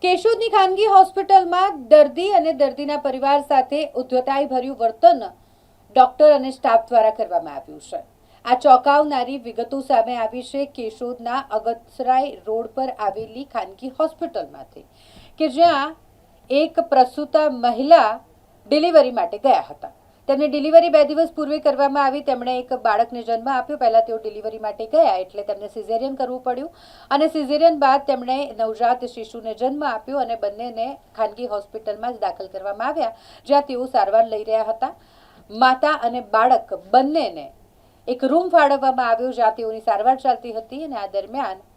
કેશોદની ખાનગી હોસ્પિટલમાં દર્દી અને દર્દીના પરિવાર સાથે ઉદ્ધતાઈભર્યું વર્તન ડોક્ટર અને સ્ટાફ દ્વારા કરવામાં આવ્યું છે। આ ચોંકાવનારી વિગતો સામે આવી છે કેશોદના અગતસરાય રોડ પર આવેલી ખાનગી હોસ્પિટલમાંથી કે જ્યાં એક પ્રસૂતા મહિલા ડિલિવરી માટે ગયા હતા। તેમની ડિલિવરી 2 દિવસ પૂર્વે કરવામાં આવી। તેમણે એક બાળકને જન્મ આપ્યો। પહેલા તેઓ ડિલિવરી માટે ગયા એટલે તેમને સિઝેરિયન કરવું પડ્યું અને સિઝેરિયન બાદ તેમણે નવજાત શિશુને જન્મ આપ્યો અને બંનેને ખાનગી હોસ્પિટલમાં જ દાખલ કરવામાં આવ્યા, જ્યાં તેઓ સારવાર લઈ રહ્યા હતા। માતા અને બાળક બંનેને એક રૂમ ફાળવવામાં આવ્યો જ્યાં તેઓની સારવાર ચાલતી હતી અને આ દરમિયાન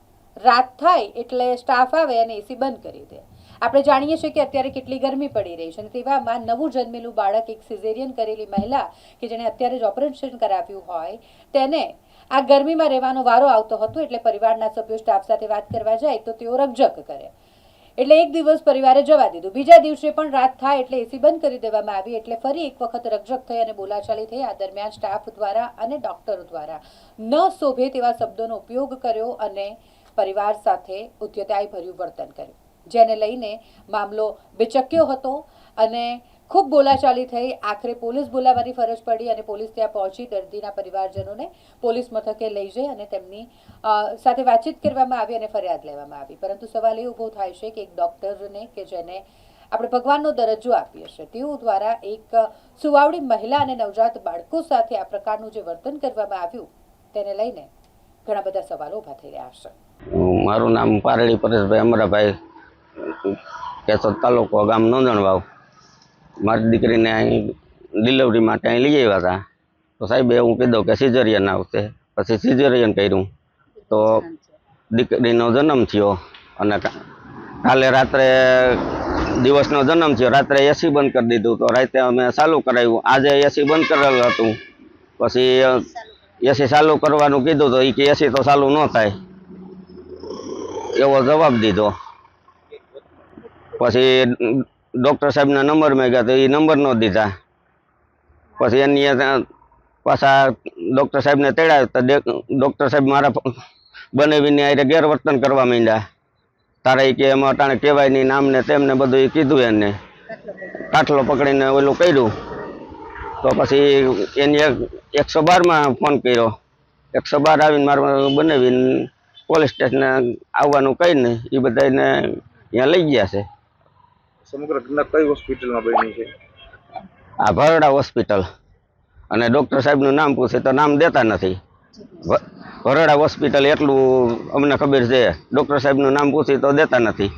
રાત થાય એટલે સ્ટાફ આવે અને એસી બંધ કરી દે। આપણે જાણીએ છીએ કે અત્યારે કેટલી ગરમી પડી રહી છે અને તેવામાં નવું જન્મેલું બાળક એક સિઝેરિયન કરેલી મહિલા કે જેણે અત્યારે જ ઓપરેશન કરાવ્યું હોય તેને આ ગરમીમાં રહેવાનો વારો આવતો હતો એટલે પરિવારના સભ્યો સ્ટાફ સાથે વાત કરવા જાય તો તેઓ રકઝક કરે એટલે એક દિવસ પરિવારે જવા દીધું। બીજા દિવસે પણ રાત થાય એટલે એસી બંધ કરી દેવામાં આવી એટલે ફરી એક વખત રકઝક થઈ અને બોલાચાલી થઈ। આ દરમિયાન સ્ટાફ દ્વારા અને ડોક્ટરો દ્વારા ન શોભે તેવા શબ્દોનો ઉપયોગ કર્યો અને પરિવાર સાથે ઉદ્ધતાઈભર્યું વર્તન કર્યું, જેને લઈને મામલો બિચક્યો હતો અને ખૂબ બોલાચાલી થઈ। આખરે પોલીસ બોલાવવાની ફરજ પડી અને પોલીસ ત્યાં પહોંચી દર્દીના પરિવારજનોને પોલીસ મથકે લઈ જઈ અને તેમની સાથે વાતચીત કરવામાં આવી અને ફરિયાદ લેવામાં આવી। પરંતુ સવાલ એ ઊભો થાય છે કે એક ડૉક્ટરને કે જેને આપણે ભગવાનનો દરજ્જો આપીએ છીએ તેઓ દ્વારા એક સુવાવડી મહિલા અને નવજાત બાળકો સાથે આ પ્રકારનું જે વર્તન કરવામાં આવ્યું તેને લઈને ઘણા બધા સવાલો ઊભા થઈ રહ્યા છે। મારું નામ પારડી પરેશભાઈ અમરાભાઈ, કેશોદ તાલુકો, ગામ નોંધણવાવ। મારી દીકરીને અહીં ડિલિવરી માટે અહીં લઈ આવ્યા હતા તો સાહેબે હું કીધું કે સિઝેરિયન આવશે, પછી સિઝેરિયન કર્યું તો દીકરીનો જન્મ થયો અને કાલે રાત્રે દિવસનો જન્મ થયો, રાત્રે એસી બંધ કરી દીધું તો રાતે અમે ચાલુ કરાવ્યું। આજે એસી બંધ કરેલું હતું, પછી એસી ચાલુ કરવાનું કીધું તો એ કે એસી તો ચાલુ ન થાય એવો જવાબ દીધો। પછી ડૉક્ટર સાહેબના નંબર માંગ્યા તો એ નંબર ન દીધા। પછી એની પાછા ડૉક્ટર સાહેબને તેડાવ્યા તો ડૉક્ટર સાહેબ મારા બનાવીને આરે ગેરવર્તન કરવા માંડ્યા। તારે કે એમાં અટાણે કહેવાય નહીં, નામને તેમને બધું એ કીધું, એને કાટલો પકડીને ઓલું કર્યું। તો પછી એની 112માં ફોન કર્યો, 112 આવીને મારે બનાવીને પોલીસ સ્ટેશને આવવાનું કહીને એ બધાને ત્યાં લઈ ગયા છે। સમગ્ર ઘટના કઈ હોસ્પિટલમાં બની છે? આ ભરડા હોસ્પિટલ, અને ડૉક્ટર સાહેબનું નામ પૂછે તો નામ દેતા નથી। ભરડા હોસ્પિટલ એટલું અમને ખબર છે, ડૉક્ટર સાહેબનું નામ પૂછે તો દેતા નથી।